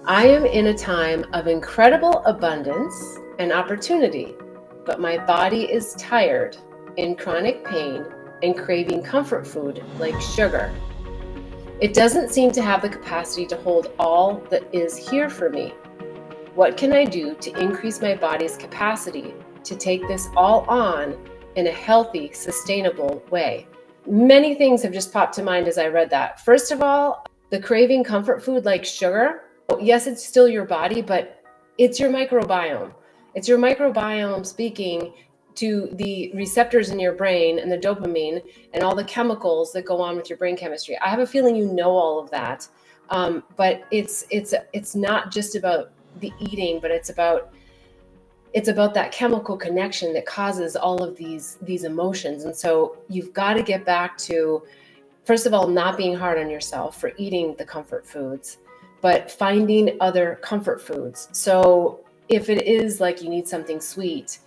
I am in a time of incredible abundance and opportunity, but my body is tired, in chronic pain, and craving comfort food like sugar. It doesn't seem to have the capacity to hold all that is here for me. What can I do to increase my body's capacity to take this all on in a healthy, sustainable way? Many things have just popped to mind as I read that. First of all, the craving comfort food like sugar. Yes, it's still your body, but it's your microbiome. It's your microbiome speaking to the receptors in your brain and the dopamine and all the chemicals that go on with your brain chemistry. I have a feeling you know all of that, but it's not just about the eating, but it's about that chemical connection that causes all of these emotions. And so you've got to get back to, first of all, not being hard on yourself for eating the comfort foods, but finding other comfort foods. So if it is like you need something sweet,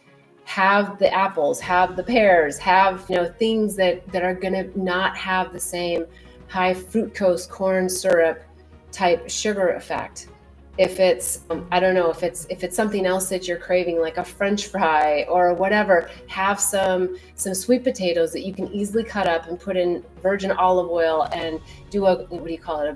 have the apples, have the pears, have, things that are going to not have the same high fructose corn syrup type sugar effect. If it's, I don't know, if it's something else that you're craving, like a French fry or whatever, have some sweet potatoes that you can easily cut up and put in virgin olive oil and do a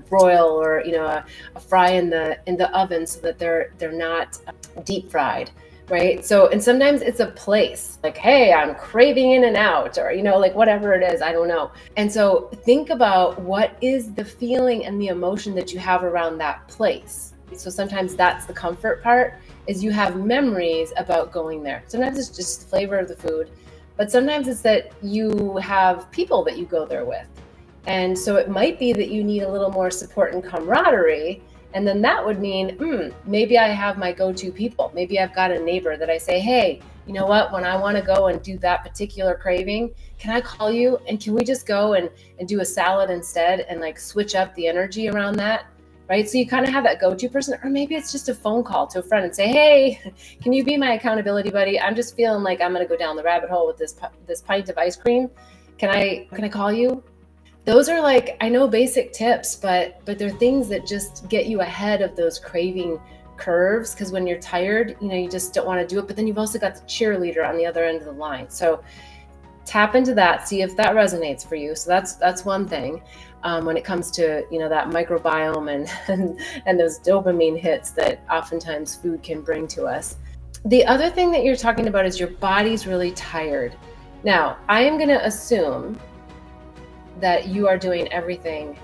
broil, or a fry in the oven so that they're not deep fried, right? So, and sometimes it's a place, like, hey, I'm craving In-N-Out, or like whatever it is, I don't know. And so think about what is the feeling and the emotion that you have around that place. So sometimes that's the comfort part, is you have memories about going there. Sometimes it's just the flavor of the food, but sometimes it's that you have people that you go there with. And so it might be that you need a little more support and camaraderie. And then that would mean, maybe I have my go-to people. Maybe I've got a neighbor that I say, hey, you know what, when I want to go and do that particular craving, can I call you? And can we just go and do a salad instead, and like switch up the energy around that? Right? So you kind of have that go-to person, or maybe it's just a phone call to a friend and say, hey, can you be my accountability buddy? I'm just feeling like I'm going to go down the rabbit hole with this pint of ice cream. Can I call you? Those are, like, I know, basic tips, but they're things that just get you ahead of those craving curves, because when you're tired, you just don't want to do it. But then you've also got the cheerleader on the other end of the line. So tap into that, see if that resonates for you. So that's one thing. When it comes to that microbiome and those dopamine hits that oftentimes food can bring to us. The other thing that you're talking about is your body's really tired. Now, I am going to assume that you are doing everything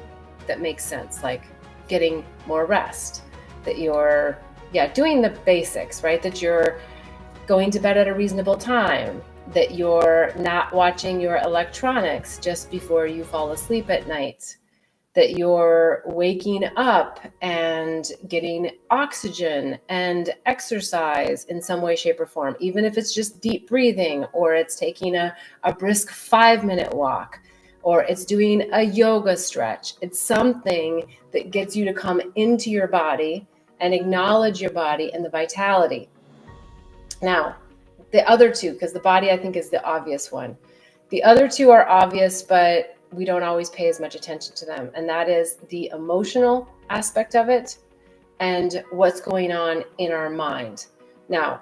that makes sense, like getting more rest, that you're doing the basics, right? That you're going to bed at a reasonable time, that you're not watching your electronics just before you fall asleep at night, that you're waking up and getting oxygen and exercise in some way, shape, or form, even if it's just deep breathing, or it's taking a brisk 5-minute walk, or it's doing a yoga stretch. It's something that gets you to come into your body and acknowledge your body and the vitality. Now, the other two, because the body, I think, is the obvious one. The other two are obvious, but we don't always pay as much attention to them. And that is the emotional aspect of it and what's going on in our mind. Now,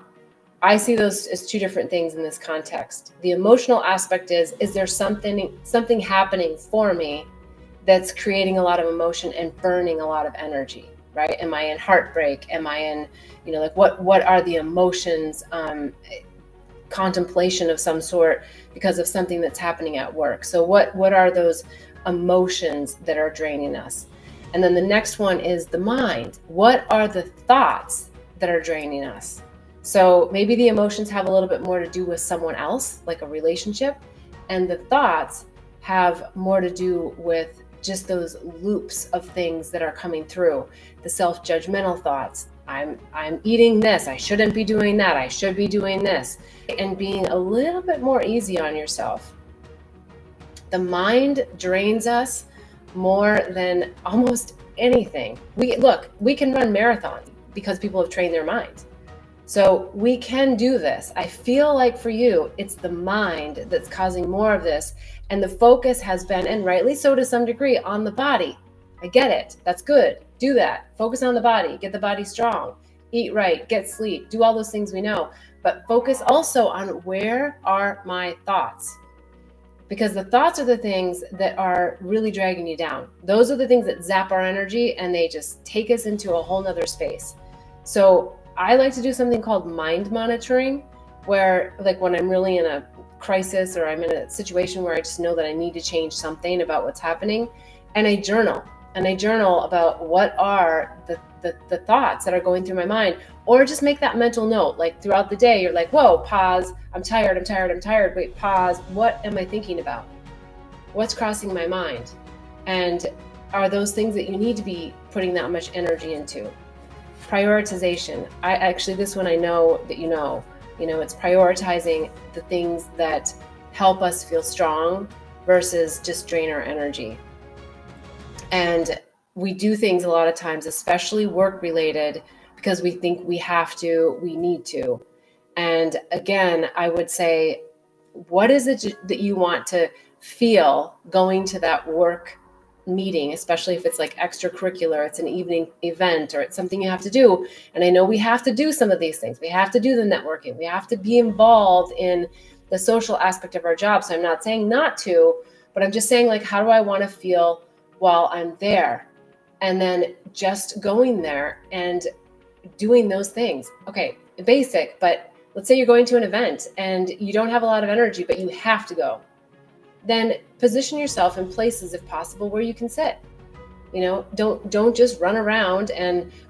I see those as two different things in this context. The emotional aspect is there something happening for me that's creating a lot of emotion and burning a lot of energy, right? Am I in heartbreak? Am I in, like what are the emotions? Contemplation of some sort because of something that's happening at work. So what are those emotions that are draining us? And then the next one is the mind. What are the thoughts that are draining us? So maybe the emotions have a little bit more to do with someone else, like a relationship, and the thoughts have more to do with just those loops of things that are coming through, the self-judgmental thoughts. I'm eating this, I shouldn't be doing that, I should be doing this, and being a little bit more easy on yourself. The mind drains us more than almost anything. We can run marathons because people have trained their minds. So we can do this. I feel like for you, it's the mind that's causing more of this. And the focus has been, and rightly so to some degree, on the body. I get it. That's good. do that. Focus on the body, get the body strong, eat right, get sleep, do all those things we know. But focus also on where are my thoughts? Because the thoughts are the things that are really dragging you down. Those are the things that zap our energy and they just take us into a whole nother space. So I like to do something called mind monitoring, where like when I'm really in a crisis or I'm in a situation where I just know that I need to change something about what's happening, and I journal. And I journal about what are the thoughts that are going through my mind, or just make that mental note. Like throughout the day, you're like, whoa, pause, I'm tired. Wait, pause. What am I thinking about? What's crossing my mind? And are those things that you need to be putting that much energy into? Prioritization. This one I know that it's prioritizing the things that help us feel strong versus just drain our energy. And we do things a lot of times, especially work related, because we think we have to, we need to. And again, I would say, what is it that you want to feel going to that work meeting, especially if it's like extracurricular, it's an evening event, or it's something you have to do. And I know we have to do some of these things. We have to do the networking. We have to be involved in the social aspect of our job. So I'm not saying not to, but I'm just saying, like, how do I want to feel while I'm there? And then just going there and doing those things. Okay, basic, but let's say you're going to an event and you don't have a lot of energy, but you have to go. Then position yourself in places, if possible, where you can sit. Don't just run around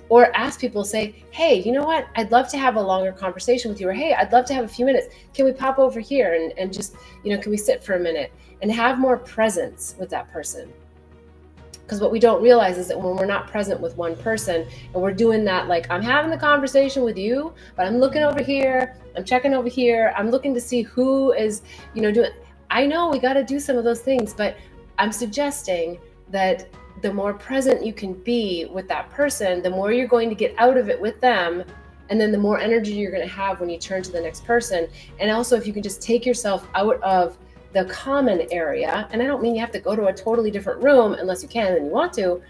or ask people, say, hey, you know what? I'd love to have a longer conversation with you. Or, hey, I'd love to have a few minutes. Can we pop over here and just, can we sit for a minute and have more presence with that person? Because what we don't realize is that when we're not present with one person and we're doing that, like, I'm having the conversation with you, but I'm looking over here, I'm checking over here, I'm looking to see who is, doing. I know we got to do some of those things, but I'm suggesting that the more present you can be with that person, the more you're going to get out of it with them. And then the more energy you're going to have when you turn to the next person. And also, if you can just take yourself out of the common area, and I don't mean you have to go to a totally different room unless you can and you want to,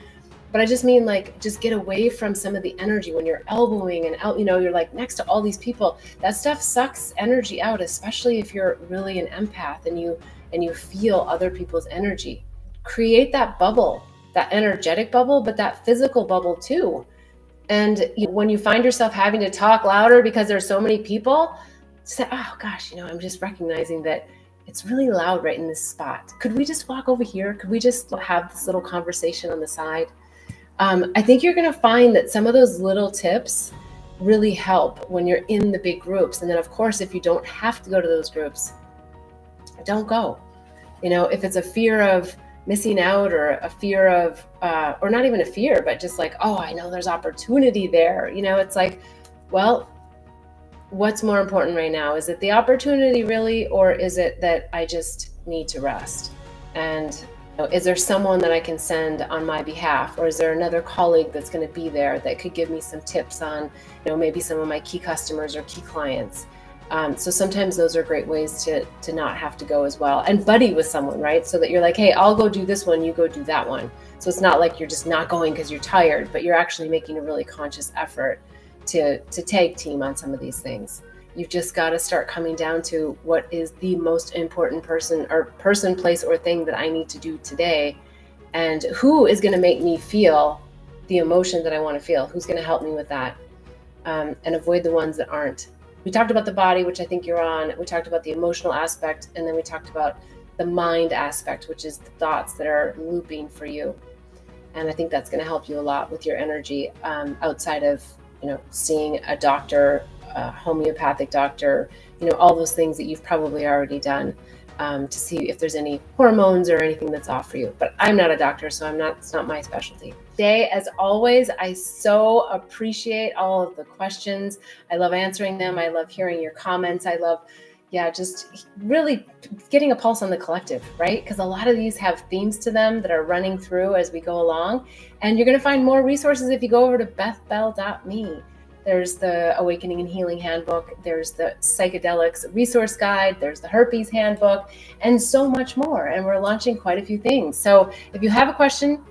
but I just mean, like, just get away from some of the energy when you're elbowing and out, you're like next to all these people. That stuff sucks energy out, especially if you're really an empath and you feel other people's energy. Create that bubble, that energetic bubble, but that physical bubble too. And when you find yourself having to talk louder because there's so many people, say, oh gosh, I'm just recognizing that it's really loud right in this spot. Could we just walk over here? Could we just have this little conversation on the side? I think you're going to find that some of those little tips really help when you're in the big groups. And then, of course, if you don't have to go to those groups, don't go. If it's a fear of missing out, or a fear of, or not even a fear, but just like, oh, I know there's opportunity there. It's like, well, what's more important right now? Is it the opportunity really, or is it that I just need to rest? And is there someone that I can send on my behalf, or is there another colleague that's going to be there that could give me some tips on, maybe some of my key customers or key clients? So sometimes those are great ways to not have to go as well, and buddy with someone, right? So that you're like, hey, I'll go do this one, you go do that one. So it's not like you're just not going because you're tired, but you're actually making a really conscious effort to tag team on some of these things. You've just got to start coming down to what is the most important person, place, or thing that I need to do today, and who is going to make me feel the emotion that I want to feel, who's going to help me with that, and avoid the ones that aren't. We talked about the body, which I think you're on. We talked about the emotional aspect, and then we talked about the mind aspect, which is the thoughts that are looping for you. And I think that's going to help you a lot with your energy, outside of seeing a doctor, a homeopathic doctor, all those things that you've probably already done, to see if there's any hormones or anything that's off for you. But I'm not a doctor, so it's not my specialty. Today, as always, I so appreciate all of the questions. I love answering them. I love hearing your comments. I love, just really getting a pulse on the collective, right? Because a lot of these have themes to them that are running through as we go along. And you're going to find more resources if you go over to bethbell.me. There's the Awakening and Healing Handbook. There's the Psychedelics Resource Guide. There's the Herpes Handbook, and so much more. And we're launching quite a few things. So if you have a question,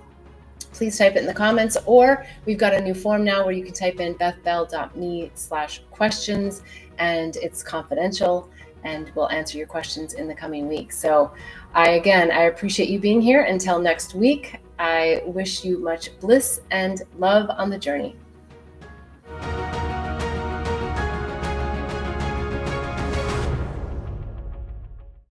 please type it in the comments, or we've got a new form now where you can type in bethbell.me/questions, and it's confidential, and we'll answer your questions in the coming weeks. So I appreciate you being here. Until next week, I wish you much bliss and love on the journey.